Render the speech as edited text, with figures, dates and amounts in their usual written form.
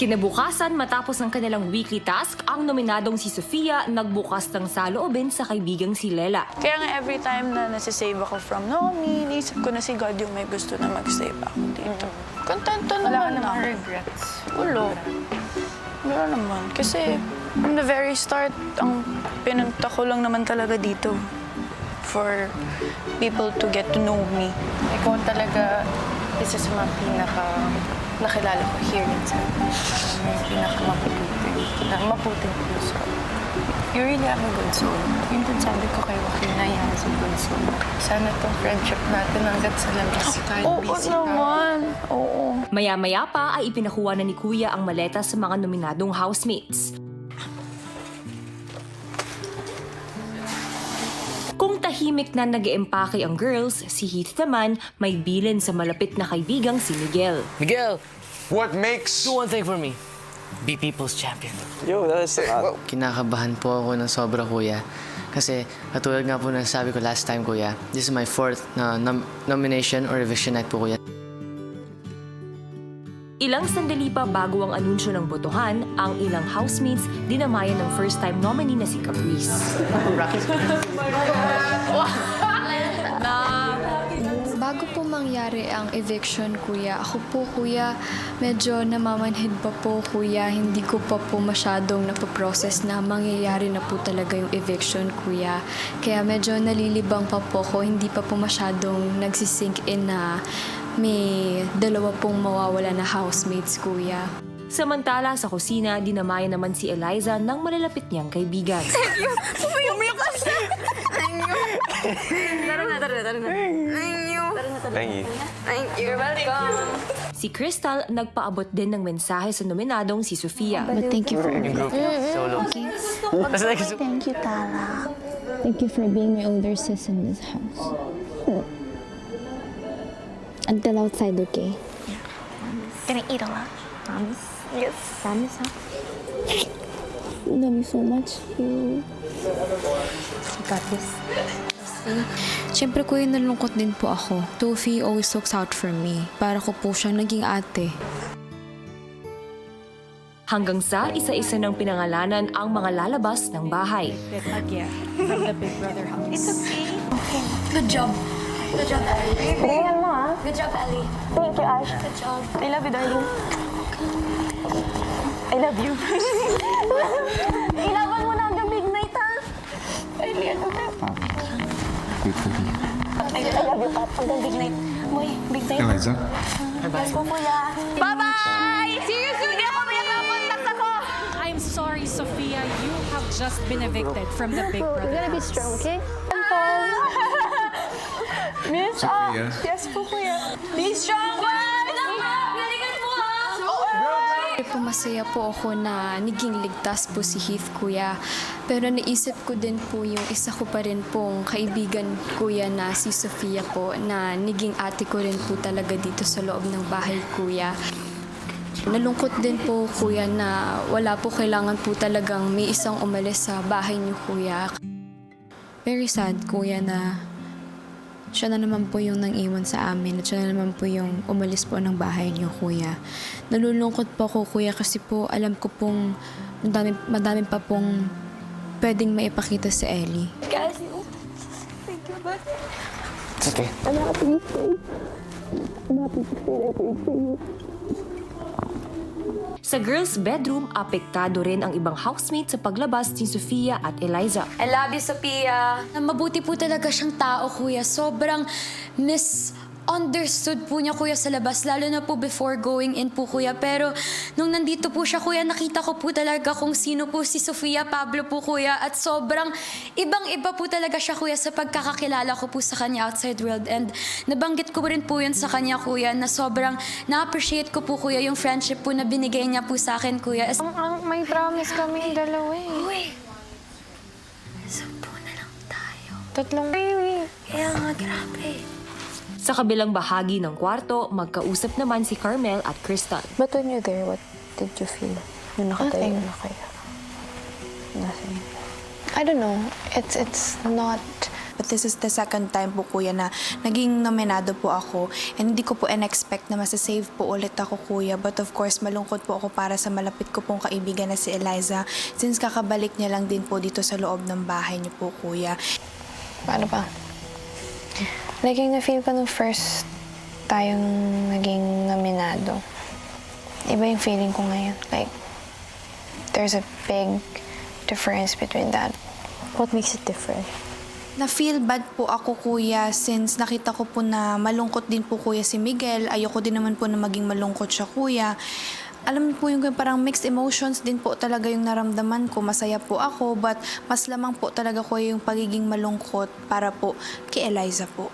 Kinabukasan, matapos ang kanilang weekly task, ang nominadong si Sofia nagbukas ng saloobin sa kaibigang si Lela. Kaya nga every time na nasisave ako from Nomi, naisip ko na si God yung may gusto na mag-save ako dito. Kontento naman ako. Regrets. Wala naman. Kasi from the very start, ang pinunta ko lang naman talaga dito for people to get to know me. Ikaw talaga isa sa mga nakilala ko here in San. Yung pinakamaputing puso. You really have a good soul. Yun din sabi ko kay Joaquin na yan has a good soul. Sana tong friendship natin hanggat sa labas. Kahit busy ka. Naman. Oo. Maya-maya pa ay ipinakuha na ni Kuya ang maleta sa mga nominadong housemates. Kung tahimik na nag-eempake ang girls, si Heath naman may bilin sa malapit na kaibigang si Miguel. Miguel, What makes... do one thing for me. Be people's champion. Yo, that's... Kinakabahan po ako ng sobra, kuya. Kasi katulad nga po na sabi ko last time, kuya, this is my fourth nomination or revision night po, kuya. Ilang sandali pa bago ang anunsyo ng botohan, ang ilang housemates dinamayan ng first-time nominee na si Caprice. Bago po mangyari ang eviction, kuya, ako po, kuya, medyo namamanhid pa po, kuya. Hindi ko pa po masyadong napoprocess na mangyayari na po talaga yung eviction, kuya. Kaya medyo nalilibang pa po ko, hindi pa po masyadong nagsisink in na may dalawa pong mawawala na housemates, kuya. Samantala, sa kusina, dinamayan naman si Eliza ng malalapit niyang kaibigan. Thank you. Si Crystal nagpaabot din ng mensahe sa nominadong si Sofia. But thank you for Yung group, solo. That's like, Thank you, Tala. Thank you for being my older sis in this house. Until outside, okay? Gonna eat a lot. Promise? Yes. Promise, huh? Love you so much. You got this. Siyempre, kuya, nalungkot din po ako. Tofi always looks out for me. Para ko po siyang naging ate. Hanggang sa isa-isa ng pinangalanan ang mga lalabas ng bahay. It's okay. Good job. Good job, Ellie. Tingnan mo, ah. Good job, Ellie. Thank you, Ash. Good job. I love you, darling. I love you. Ilaban mo na hanggang midnight, ha? Ellie, ano ka? I love you, Pap. Hanggang big night. Boy, big day. Eliza? Let's go, kuya. Bye-bye! See you soon! Hindi ako pinag-contact ako! I'm sorry, Sophia. You have just been evicted from the Big We're Brother gonna be house. strong, okay? Miss, Sophia? yes po, kuya. Be strong, guys! Galingan mo, ha? Masaya po ako na naging ligtas po si Heath, kuya. Pero naisip ko din po yung isa ko pa rin pong kaibigan, kuya, na si Sofia po, na naging ate ko rin po talaga dito sa loob ng bahay, kuya. Nalungkot din po, kuya, na wala po kailangan po talagang may isang umalis sa bahay niyo, kuya. Very sad, kuya, na siya na naman po yung nang-iwan sa amin at siya na naman po yung umalis po ng bahay niyo, kuya. Nalulungkot po ako, kuya, kasi po alam ko pong madami pa pong pwedeng maipakita sa Ellie. Guys, thank you, but... it's okay. I'm happy to stay. I'm happy to stay there for you. Sa girls' bedroom, apektado rin ang ibang housemate sa paglabas ni Sofia at Eliza. I love you, Sophia. Mabuti po talaga siyang tao, kuya. Sobrang misunderstood po niya, kuya, sa labas. Lalo na po before going in po, kuya. Pero nung nandito po siya, kuya, nakita ko po talaga kung sino po si Sofia Pablo po, kuya. At sobrang ibang-iba po talaga siya, kuya, sa pagkakakilala ko po sa kanya outside world. And nabanggit ko rin po yun sa kanya, kuya, na sobrang na-appreciate ko po, kuya, yung friendship po na binigay niya po sa akin, kuya. May promise kaming dalawa, eh. Uy! 10 na lang tayo. Tatlong baby. Kaya nga, grabe. Sa kabilang bahagi ng kwarto, magkausap naman si Carmel at Crystal. But when you're there, what did you feel? Yung nakatayo na kayo. Nothing. I don't know. It's not But this is the second time po, kuya, na naging nominado po ako. And hindi ko po in-expect na masasave po ulit ako, kuya. But of course, malungkot po ako para sa malapit ko pong kaibigan na si Eliza. Since kakabalik niya lang din po dito sa loob ng bahay niyo po, kuya. Paano ba? Like yung na-feel ko nung first tayong naging nominado. Iba yung feeling ko ngayon. Like, there's a big difference between that. What makes it different? Na-feel bad po ako, kuya, since nakita ko po na malungkot din po, kuya, si Miguel. Ayoko din naman po na maging malungkot siya, kuya. Alam niyo po yung parang mixed emotions din po talaga yung naramdaman ko. Masaya po ako, but mas lamang po talaga ko yung pagiging malungkot para po kay Eliza po.